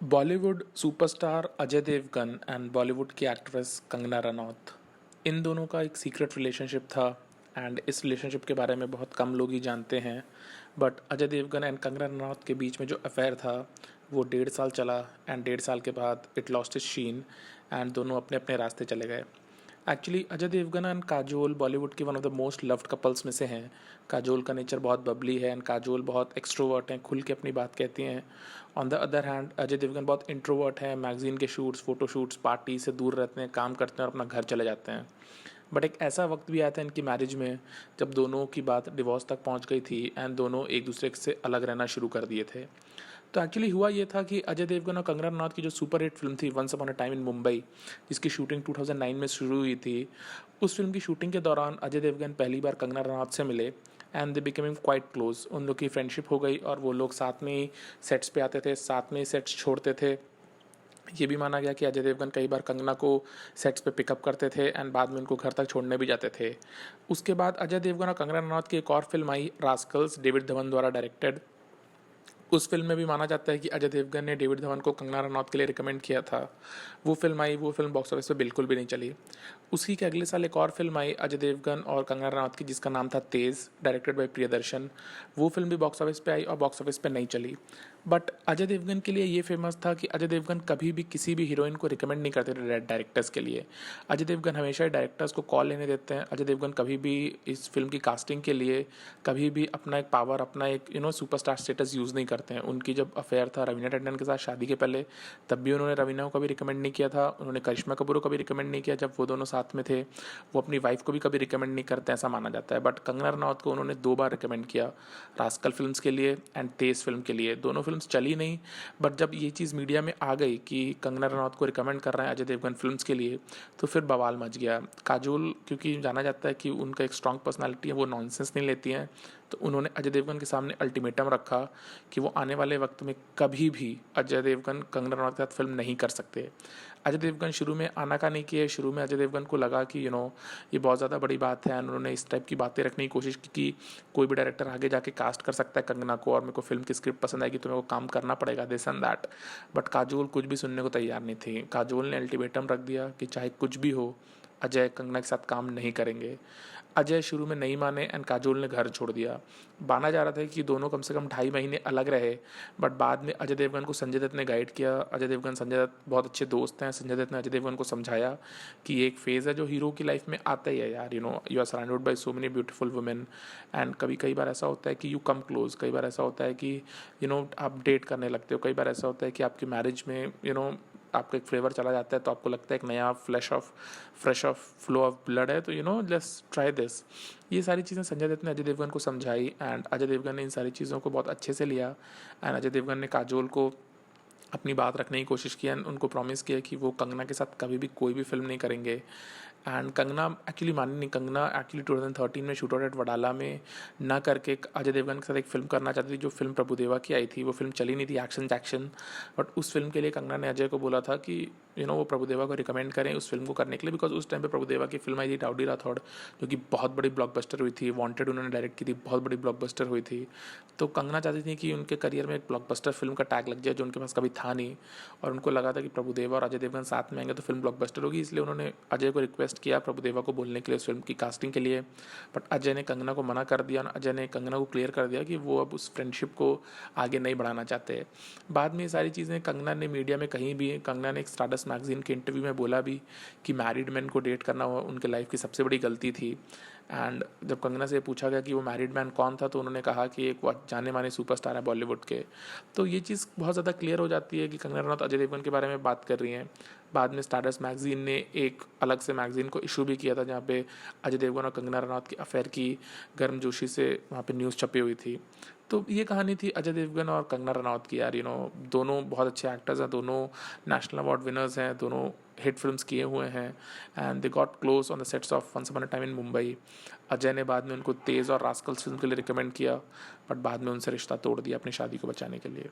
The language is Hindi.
बॉलीवुड सुपरस्टार अजय देवगन एंड बॉलीवुड की एक्ट्रेस कंगना रनौत, इन दोनों का एक सीक्रेट रिलेशनशिप था। एंड इस रिलेशनशिप के बारे में बहुत कम लोग ही जानते हैं। बट अजय देवगन एंड कंगना रनौत के बीच में जो अफेयर था वो 1.5 साल चला। एंड 1.5 साल के बाद it lost its sheen and दोनों अपने अपने रास्ते चले गए। एक्चुअली अजय देवगन एंड काजोल बॉलीवुड की one of the most loved couples में से हैं। काजोल का नेचर बहुत बबली है एंड काजोल बहुत एक्सट्रोवर्ट हैं, खुल के अपनी बात कहती हैं। On the other hand Ajay Devgn बहुत इंट्रोवर्ट हैं, मैगजीन के शूट्स, फोटो शूट्स, पार्टी से दूर रहते हैं, काम करते हैं और अपना घर चले जाते हैं। बट एक ऐसा वक्त भी आया था इनकी मैरिज में जब दोनों की बात डिवोर्स तक पहुंच गई थी एंड दोनों एक दूसरे से अलग रहना शुरू कर दिए थे। तो एक्चुअली हुआ ये था कि अजय देवगन और कंगना रनौत की जो सुपर हिट फिल्म थी once upon a time in Mumbai, जिसकी शूटिंग 2009 में शुरू हुई थी, उस फिल्म की शूटिंग के दौरान अजय देवगन पहली बार कंगना रनौत से मिले and they becoming quite close. उन लोग की फ्रेंडशिप हो गई और वो लोग साथ में ही सेट्स पे आते थे, साथ में ही सेट्स छोड़ते थे। ये भी माना गया कि अजय देवगन कई बार कंगना को सेट्स पे पिकअप करते थे एंड बाद में उनको घर तक छोड़ने भी जाते थे। उसके बाद अजय देवगन और कंगना रनौत की एक और फिल्म आई, रास्कल्स, डेविड धवन द्वारा डायरेक्टेड। उस फिल्म में भी माना जाता है कि अजय देवगन ने डेविड धवन को कंगना रनौत के लिए रिकमेंड किया था। वो फिल्म आई, वो फिल्म बॉक्स ऑफिस पे बिल्कुल भी नहीं चली। उसी के अगले साल एक और फिल्म आई अजय देवगन और कंगना रनौत की, जिसका नाम था तेज़, डायरेक्टेड बाय प्रियदर्शन। वो फिल्म भी बॉक्स ऑफिस पे आई और बॉक्स ऑफिस पे नहीं चली। बट अजय देवगन के लिए ये फेमस था कि अजय देवगन कभी भी किसी भी हीरोइन को रिकमेंड नहीं करते थे डायरेक्टर्स के लिए। अजय देवगन हमेशा डायरेक्टर्स को कॉल लेने देते हैं। अजय देवगन कभी भी इस फिल्म की कास्टिंग के लिए कभी भी अपना एक पावर, अपना एक सुपरस्टार स्टेटस यूज़ नहीं करते हैं। उनकी जब अफेयर था रवीना टंडन के साथ शादी के पहले, तब भी उन्होंने रवीना को कभी रिकमेंड नहीं किया था। उन्होंने करिश्मा कपूर को कभी रिकमेंड नहीं किया जब वो दोनों साथ में थे। वो अपनी वाइफ को भी कभी रिकमेंड नहीं करते, ऐसा माना जाता है। बट कंगना रनौत को उन्होंने 2 बार रिकमेंड किया, रास्कल फिल्म के लिए एंड तेज फिल्म के लिए। दोनों फिल्म चली नहीं। बट जब ये चीज़ मीडिया में आ गई कि कंगना रनौत को रिकमेंड कर रहे हैं अजय देवगन फिल्म्स के लिए, तो फिर बवाल मच गया। काजोल, क्योंकि जाना जाता है कि उनका एक स्ट्रॉन्ग पर्सनालिटी है, वो नॉनसेंस नहीं लेती हैं, तो उन्होंने अजय देवगन के सामने अल्टीमेटम रखा कि वो आने वाले वक्त में कभी भी अजय देवगन कंगना रनौत के साथ फिल्म नहीं कर सकते। अजय देवगन शुरू में आनाकानी किए। शुरू में अजय देवगन को लगा कि ये बहुत ज़्यादा बड़ी बात है। उन्होंने इस टाइप की बातें रखने की कोशिश की कि कोई भी डायरेक्टर आगे जाके कास्ट कर सकता है कंगना को और मेरे को फिल्म की स्क्रिप्ट पसंद आएगी तो मेरे को काम करना पड़ेगा, this and that. But Kajol कुछ भी सुनने को तैयार नहीं थी। काजोल ने अल्टीमेटम रख दिया कि चाहे कुछ भी हो, अजय कंगना के साथ काम नहीं करेंगे। अजय शुरू में नहीं माने एंड काजोल ने घर छोड़ दिया। माना जा रहा था कि दोनों कम से कम 2.5 महीने अलग रहे। बट बाद में अजय देवगन को संजय दत्त ने गाइड किया। अजय देवगन, संजय दत्त बहुत अच्छे दोस्त हैं। संजय दत्त ने अजय देवगन को समझाया कि ये एक फेज़ है जो हीरो की लाइफ में आता ही है यार। You are surrounded by so many beautiful women and कई बार ऐसा होता है कि यू कम क्लोज। कई बार ऐसा होता है कि आप डेट करने लगते हो। कई बार ऐसा होता है कि आपकी मैरिज में आपका एक फ्लेवर चला जाता है तो आपको लगता है एक नया fresh of flow of blood है, तो लेट्स ट्राई दिस। ये सारी चीज़ें संजय दत्त ने अजय देवगन को समझाई एंड अजय देवगन ने इन सारी चीज़ों को बहुत अच्छे से लिया। एंड अजय देवगन ने काजोल को अपनी बात रखने की कोशिश की एंड उनको प्रॉमिस किया कि वो कंगना के साथ कभी भी कोई भी फिल्म नहीं करेंगे। एंड कंगना एक्चुअली मानी नहीं। कंगना एक्चुअली 2013 में शूट आउट एट वडाला में ना करके अजय देवगन के साथ एक फिल्म करना चाहती थी, जो फिल्म प्रभुदेवा की आई थी। वो फिल्म चली नहीं थी, एक्शन। बट उस फिल्म के लिए कंगना ने अजय को बोला था कि वो प्रभुदेवा को रिकमेंड करें उस फिल्म को करने के लिए, बिकॉज उस टाइम पे प्रभुदेवा की फिल्म आई थी राउडी राठौड़, जो कि बहुत बड़ी ब्लॉकबस्टर हुई थी। वांटेड उन्होंने डायरेक्ट की थी, बहुत बड़ी ब्लॉकबस्टर हुई थी। तो कंगना चाहती थी कि उनके करियर में एक ब्लॉकबस्टर फिल्म का टैग लग जाए, जो उनके पास कभी था नहीं। और उनको लगा था कि प्रभुदेवा और अजय देवगन साथ में आएंगे तो फिल्म ब्लॉकबस्टर होगी, इसलिए उन्होंने अजय को रिक्वेस्ट किया प्रभुदेवा को बोलने के लिए उस फिल्म की कास्टिंग के लिए। बट अजय ने कंगना को मना कर दिया। अजय ने कंगना को क्लियर कर दिया कि वो अब उस फ्रेंडशिप को आगे नहीं बढ़ाना चाहते। बाद में ये सारी चीज़ें कंगना ने मीडिया में कहीं भी, कंगना ने एक स्टारडस्ट मैगजीन के इंटरव्यू में बोला भी कि मैरिड मैन को डेट करना उनके लाइफ की सबसे बड़ी गलती थी। एंड जब कंगना से पूछा गया कि वो मैरिड मैन कौन था, तो उन्होंने कहा कि एक जाने माने सुपरस्टार है बॉलीवुड के। तो ये चीज़ बहुत ज़्यादा क्लियर हो जाती है कि कंगना रनौत अजय देवगन के बारे में बात कर रही हैं। बाद में स्टारडस्ट मैगजीन ने एक अलग से मैगजीन को इशू भी किया था, जहाँ पे अजय देवगन और कंगना रनौत की अफेयर की गर्मजोशी से वहाँ पे न्यूज़ छपी हुई थी। तो ये कहानी थी अजय देवगन और कंगना रनौत की यार। दोनों बहुत अच्छे एक्टर्स हैं, दोनों नेशनल अवार्ड विनर्स हैं, दोनों हिट फिल्म्स किए हुए हैं and they got close on the sets of once upon a time in Mumbai. Ajay ने बाद में उनको तेज़ और रास्कल्स फिल्म के लिए रिकमेंड किया, बट बाद में उनसे रिश्ता तोड़ दिया अपनी शादी को बचाने के लिए।